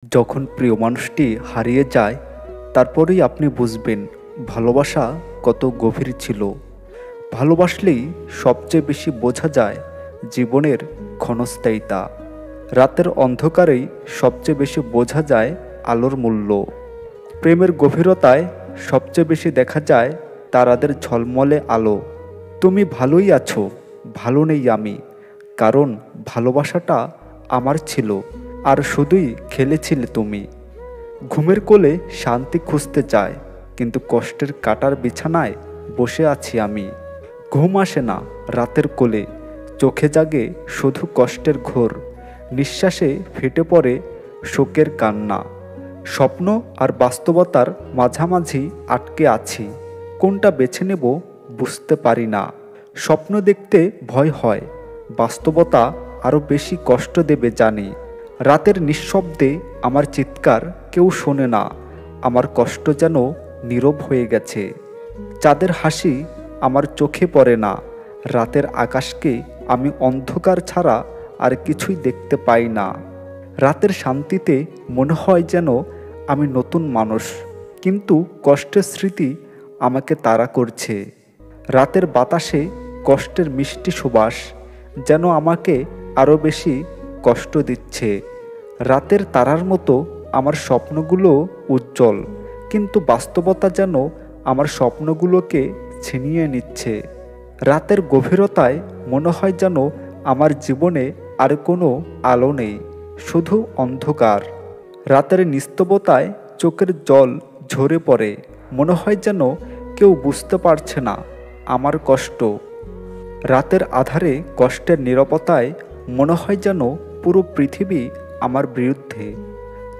যখন প্রিয় মানুষটি হারিয়ে যায় তারপরেই আপনি বুঝবেন ভালোবাসা কত গভীর ছিল। ভালোবাসলেই সবচেয়ে বেশি বোঝা যায় জীবনের ক্ষণস্থায়িতা। রাতের অন্ধকারেই সবচেয়ে বেশি বোঝা যায় আলোর মূল্য। প্রেমের গভীরতায় সবচেয়ে বেশি দেখা যায় তারাদের ঝলমলে আলো। তুমি ভালোই আছো, ভালো নেই আমি, কারণ ভালোবাসাটা আমার ছিল আর শুধুই খেলেছিলে তুমি। ঘুমের কোলে শান্তি খুঁজতে চায়, কিন্তু কষ্টের কাটার বিছানায় বসে আছি আমি। ঘুম আসে না রাতের কোলে, চোখে জাগে শুধু কষ্টের ঘোর। নিঃশ্বাসে ফেটে পড়ে শোকের কান্না। স্বপ্ন আর বাস্তবতার মাঝামাঝি আটকে আছি, কোনটা বেছে নেব বুঝতে পারি না। স্বপ্ন দেখতে ভয় হয়, বাস্তবতা আরও বেশি কষ্ট দেবে জানি। রাতের নিঃশব্দে আমার চিৎকার কেউ শোনে না, আমার কষ্ট যেন নীরব হয়ে গেছে। চাঁদের হাসি আমার চোখে পড়ে না, রাতের আকাশকে আমি অন্ধকার ছাড়া আর কিছুই দেখতে পাই না। রাতের শান্তিতে মনে হয় যেন আমি নতুন মানুষ, কিন্তু কষ্টের স্মৃতি আমাকে তাড়া করছে। রাতের বাতাসে কষ্টের মিষ্টি সুবাস যেন আমাকে আরও বেশি কষ্ট দিচ্ছে। রাতের তারার মতো আমার স্বপ্নগুলো উজ্জ্বল, কিন্তু বাস্তবতা যেন আমার স্বপ্নগুলোকে ছিনিয়ে নিচ্ছে। রাতের গভীরতায় মনে হয় যেন আমার জীবনে আর কোনো আলো নেই, শুধু অন্ধকার। রাতের নিস্তবতায় চোখের জল ঝরে পড়ে, মনে হয় যেন কেউ বুঝতে পারছে না আমার কষ্ট। রাতের আধারে কষ্টের নীরবতায় মনে হয় যেন পুরো পৃথিবী আমার বিরুদ্ধে।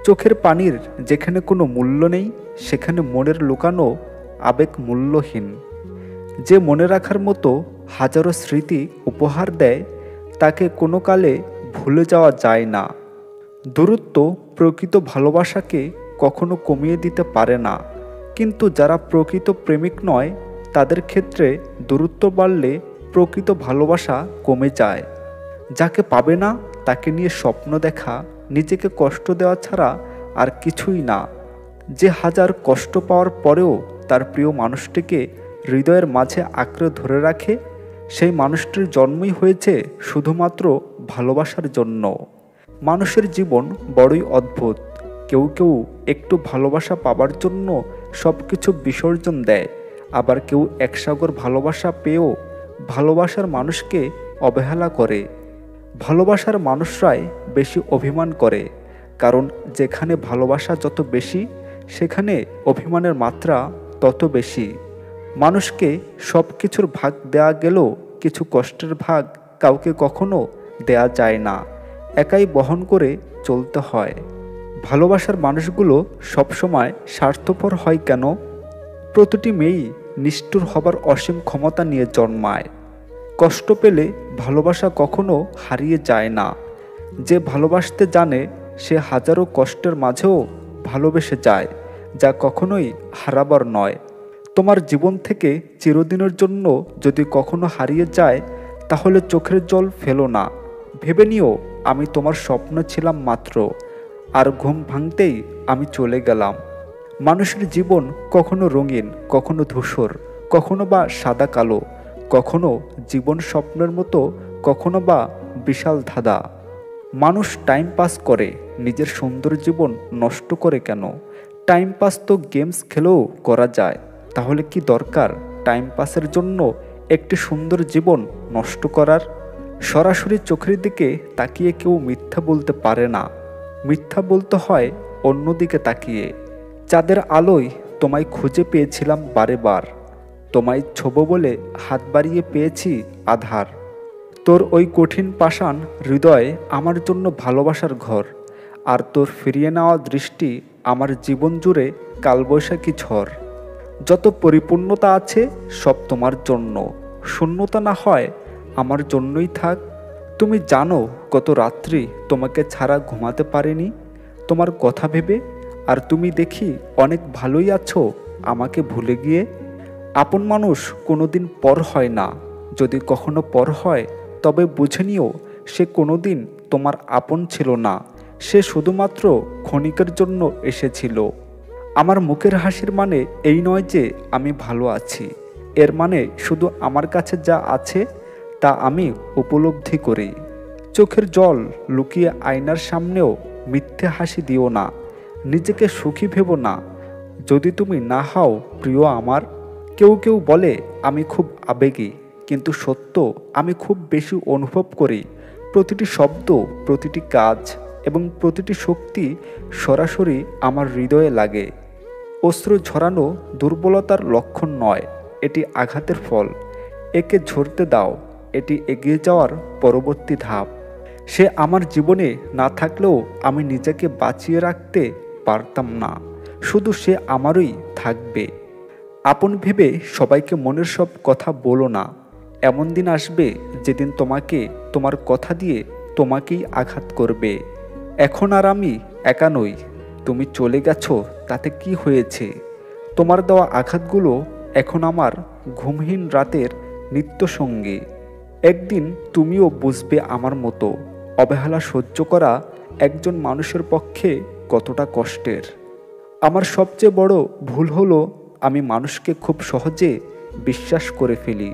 চোখের পানির যেখানে কোনো মূল্য নেই, সেখানে মনের লুকানো আবেগ মূল্যহীন। যে মনে রাখার মতো হাজারো স্মৃতি উপহার দেয়, তাকে কোনো কালে ভুলে যাওয়া যায় না। দূরত্ব প্রকৃত ভালোবাসাকে কখনো কমিয়ে দিতে পারে না, কিন্তু যারা প্রকৃত প্রেমিক নয় তাদের ক্ষেত্রে দূরত্ব বাড়লে প্রকৃত ভালোবাসা কমে যায়। যাকে পাবে না তাকে নিয়ে স্বপ্ন দেখা নিজেকে কষ্ট দেওয়া ছাড়া আর কিছুই না। যে হাজার কষ্ট পাওয়ার পরেও তার প্রিয় মানুষটিকে হৃদয়ের মাঝে আঁকড়ে ধরে রাখে, সেই মানুষটির জন্মই হয়েছে শুধুমাত্র ভালোবাসার জন্য। মানুষের জীবন বড়ই অদ্ভুত। কেউ কেউ একটু ভালোবাসা পাবার জন্য সব কিছু বিসর্জন দেয়, আবার কেউ একসাগর ভালোবাসা পেয়েও ভালোবাসার মানুষকে অবহেলা করে। ভালোবাসার মানুষরাই বেশি অভিমান করে, কারণ যেখানে ভালোবাসা যত বেশি, সেখানে অভিমানের মাত্রা তত বেশি। মানুষকে সব কিছুর ভাগ দেয়া গেলেও কিছু কষ্টের ভাগ কাউকে কখনো দেয়া যায় না, একাই বহন করে চলতে হয়। ভালোবাসার মানুষগুলো সবসময় স্বার্থপর হয় কেন? প্রতিটি মেয়েই নিষ্ঠুর হবার অসীম ক্ষমতা নিয়ে জন্মায়। কষ্ট পেলে ভালোবাসা কখনো হারিয়ে যায় না। যে ভালোবাসতে জানে সে হাজারো কষ্টের মাঝেও ভালোবেসে যায়, যা কখনোই হারাবার নয়। তোমার জীবন থেকে চিরদিনের জন্য যদি কখনো হারিয়ে যায়, তাহলে চোখের জল ফেলো না। ভেবে নিও আমি তোমার স্বপ্ন ছিলাম মাত্র, আর ঘুম ভাঙতেই আমি চলে গেলাম। মানুষের জীবন কখনো রঙিন, কখনো ধূসর, কখনো বা সাদা কালো, কখনো জীবন স্বপ্নের মতো, কখনো বা বিশাল ধাঁধা। মানুষ টাইম পাস করে, নিজের সুন্দর জীবন নষ্ট করে কেন? টাইম পাস তো গেমস খেলেও করা যায়, তাহলে কি দরকার টাইম পাসের জন্য একটি সুন্দর জীবন নষ্ট করার? সরাসরি চোখের দিকে তাকিয়ে কেউ মিথ্যা বলতে পারে না, মিথ্যা বলতে হয় অন্যদিকে তাকিয়ে। চাঁদের আলোয় তোমায় খুঁজে পেয়েছিলাম বারে বার, তোমায় ছোবো বলে হাত বাড়িয়ে পেয়েছি আধার। তোর ওই কঠিন পাষাণ হৃদয় আমার জন্য ভালোবাসার ঘর, আর তোর ফিরিয়ে নেওয়া দৃষ্টি আমার জীবন জুড়ে কালবৈশাখী ঝড়। যত পরিপূর্ণতা আছে সব তোমার জন্য, শূন্যতা না হয় আমার জন্যই থাক। তুমি জানো কত রাত্রি তোমাকে ছাড়া ঘুমাতে পারিনি তোমার কথা ভেবে, আর তুমি দেখি অনেক ভালোই আছো আমাকে ভুলে গিয়ে। আপন মানুষ কোনোদিন পর হয় না, যদি কখনো পর হয় তবে বুঝে নিও সে কোনোদিন তোমার আপন ছিল না, সে শুধুমাত্র ক্ষণিকের জন্য এসেছিল। আমার মুখের হাসির মানে এই নয় যে আমি ভালো আছি, এর মানে শুধু আমার কাছে যা আছে তা আমি উপলব্ধি করি। চোখের জল লুকিয়ে আয়নার সামনেও মিথ্যে হাসি দিও না, নিজেকে সুখী ভেবো না যদি তুমি না হও প্রিয় আমার। কেউ কেউ বলে আমি খুব আবেগী, কিন্তু সত্য আমি খুব বেশি অনুভব করি। প্রতিটি শব্দ, প্রতিটি কাজ এবং প্রতিটি শক্তি সরাসরি আমার হৃদয়ে লাগে। অশ্রু ঝরানো দুর্বলতার লক্ষণ নয়, এটি আঘাতের ফল। একে ঝরতে দাও, এটি এগিয়ে যাওয়ার পরবর্তী ধাপ। সে আমার জীবনে না থাকলেও আমি নিজেকে বাঁচিয়ে রাখতে পারতাম না, শুধু সে আমারই থাকবে। আপন ভেবে সবাইকে মনের সব কথা বলো না। এমন দিন আসবে যেদিন তোমাকে তোমার কথা দিয়ে তোমাকেই আঘাত করবে। এখন আর আমি একা নই, তুমি চলে গেছো তাতে কি হয়েছে? তোমার দেওয়া আঘাতগুলো এখন আমার ঘুমহীন রাতের নিত্যসঙ্গী। একদিন তুমিও বুঝবে আমার মতো অবহেলা সহ্য করা একজন মানুষের পক্ষে কতটা কষ্টের। আমার সবচেয়ে বড় ভুল হলো আমি মানুষকে খুব সহজে বিশ্বাস করে ফেলি।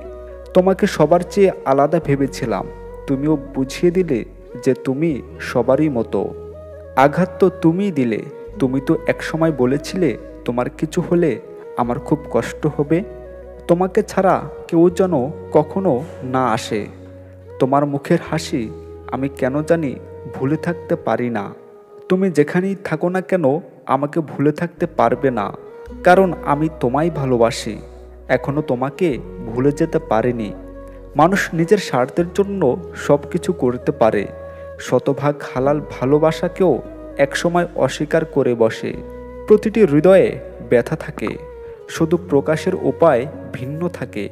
তোমাকে সবার চেয়ে আলাদা ভেবেছিলাম, তুমিও বুঝিয়ে দিলে যে তুমি সবারই মতো। আঘাত তো তুমিই দিলে, তুমি তো একসময় বলেছিলে তোমার কিছু হলে আমার খুব কষ্ট হবে। তোমাকে ছাড়া কেউ যেন কখনো না আসে। তোমার মুখের হাসি আমি কেন জানি ভুলে থাকতে পারি না। তুমি যেখানেই থাকো না কেন আমাকে ভুলে থাকতে পারবে না, কারণ আমি তোমায় ভালোবাসি। এখনো তোমাকে ভুলে যেতে পারিনি। মানুষ নিজের স্বার্থের জন্য সব কিছু করতে পারে, শতভাগ হালাল ভালোবাসাকেও একসময় অস্বীকার করে বসে। প্রতিটি হৃদয়ে ব্যথা থাকে, শুধু প্রকাশের উপায় ভিন্ন থাকে।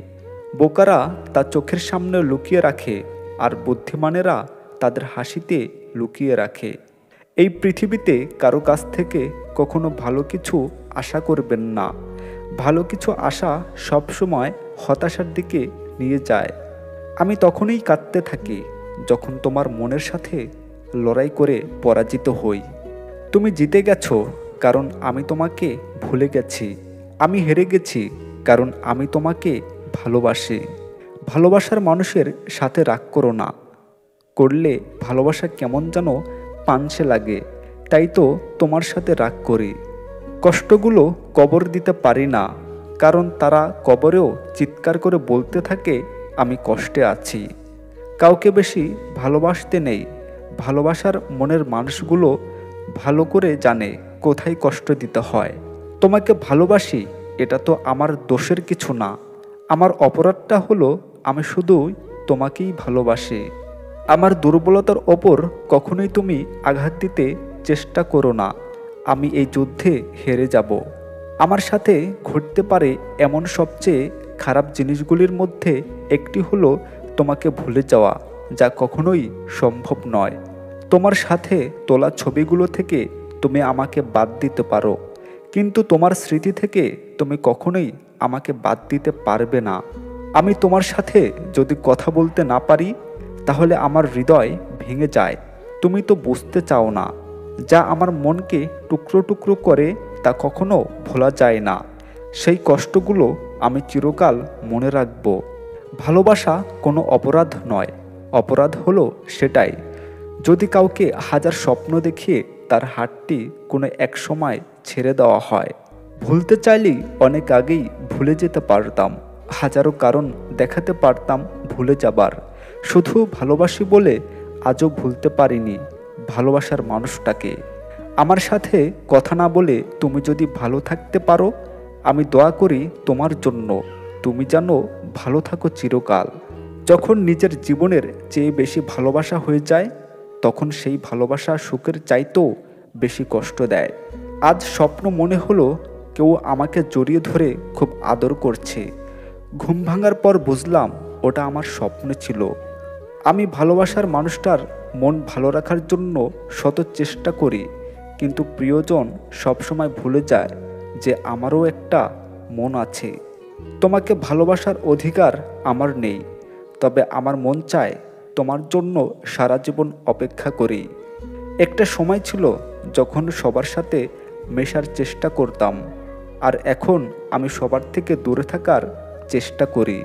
বোকারা তা চোখের সামনে লুকিয়ে রাখে, আর বুদ্ধিমানেরা তাদের হাসিতে লুকিয়ে রাখে। এই পৃথিবীতে কারো কাছ থেকে কখনো ভালো কিছু আশা করবেন না। ভালো কিছু আশা সবসময় হতাশার দিকে নিয়ে যায়। আমি তখনই কাঁদতে থাকি যখন তোমার মনের সাথে লড়াই করে পরাজিত হই। তুমি জিতে গেছো কারণ আমি তোমাকে ভুলে গেছি। আমি হেরে গেছি কারণ আমি তোমাকে ভালোবাসি। ভালোবাসার মানুষের সাথে রাগ করো না, করলে ভালোবাসা কেমন যেন পাঞ্ছে লাগে, তাই তো তোমার সাথে রাগ করি। কষ্টগুলো কবর দিতে পারি না, কারণ তারা কবরেও চিৎকার করে বলতে থাকে আমি কষ্টে আছি। কাউকে বেশি ভালোবাসতে নেই, ভালোবাসার মনের মানুষগুলো ভালো করে জানে কোথায় কষ্ট দিতে হয়। তোমাকে ভালোবাসি, এটা তো আমার দোষের কিছু না। আমার অপরাধটা হলো আমি শুধুই তোমাকেই ভালোবাসি। আমার দুর্বলতার ওপর কখনোই তুমি আঘাত দিতে চেষ্টা করো না। আমি এই যুদ্ধে হেরে যাব। আমার সাথে ঘটতে পারে এমন সবচেয়ে খারাপ জিনিসগুলির মধ্যে একটি হলো তোমাকে ভুলে যাওয়া, যা কখনোই সম্ভব নয়। তোমার সাথে তোলা ছবিগুলো থেকে তুমি আমাকে বাদ দিতে পারো, কিন্তু তোমার স্মৃতি থেকে তুমি কখনোই আমাকে বাদ দিতে পারবে না। আমি তোমার সাথে যদি কথা বলতে না পারি তাহলে আমার হৃদয় ভেঙে যায়। তুমি তো বুঝতে চাও না, যা আমার মনকে টুকরো টুকরো করে তা কখনো ভোলা যায় না। সেই কষ্টগুলো আমি চিরকাল মনে রাখব। ভালোবাসা কোনো অপরাধ নয়, অপরাধ হলো সেটাই যদি কাউকে হাজার স্বপ্ন দেখিয়ে তার হাতটি কোনো এক সময় ছেড়ে দেওয়া হয়। ভুলতে চাইলেই অনেক আগেই ভুলে যেতে পারতাম, হাজারো কারণ দেখাতে পারতাম ভুলে যাবার। শুধু ভালোবাসি বলে আজও ভুলতে পারিনি ভালোবাসার মানুষটাকে। আমার সাথে কথা না বলে তুমি যদি ভালো থাকতে পারো, আমি দোয়া করি তোমার জন্য, তুমি যেন ভালো থাকো চিরকাল। যখন নিজের জীবনের চেয়ে বেশি ভালোবাসা হয়ে যায়, তখন সেই ভালোবাসা সুখের চাইতেও বেশি কষ্ট দেয়। আজ স্বপ্ন মনে হলো কেউ আমাকে জড়িয়ে ধরে খুব আদর করছে। ঘুম ভাঙার পর বুঝলাম ওটা আমার স্বপ্ন ছিল। আমি ভালোবাসার মানুষটার মন ভালো রাখার জন্য শত চেষ্টা করি, কিন্তু প্রিয়জন সবসময় ভুলে যায় যে আমারও একটা মন আছে। তোমাকে ভালোবাসার অধিকার আমার নেই, তবে আমার মন চায় তোমার জন্য সারা জীবন অপেক্ষা করি। একটা সময় ছিল যখন সবার সাথে মেশার চেষ্টা করতাম, আর এখন আমি সবার থেকে দূরে থাকার চেষ্টা করি।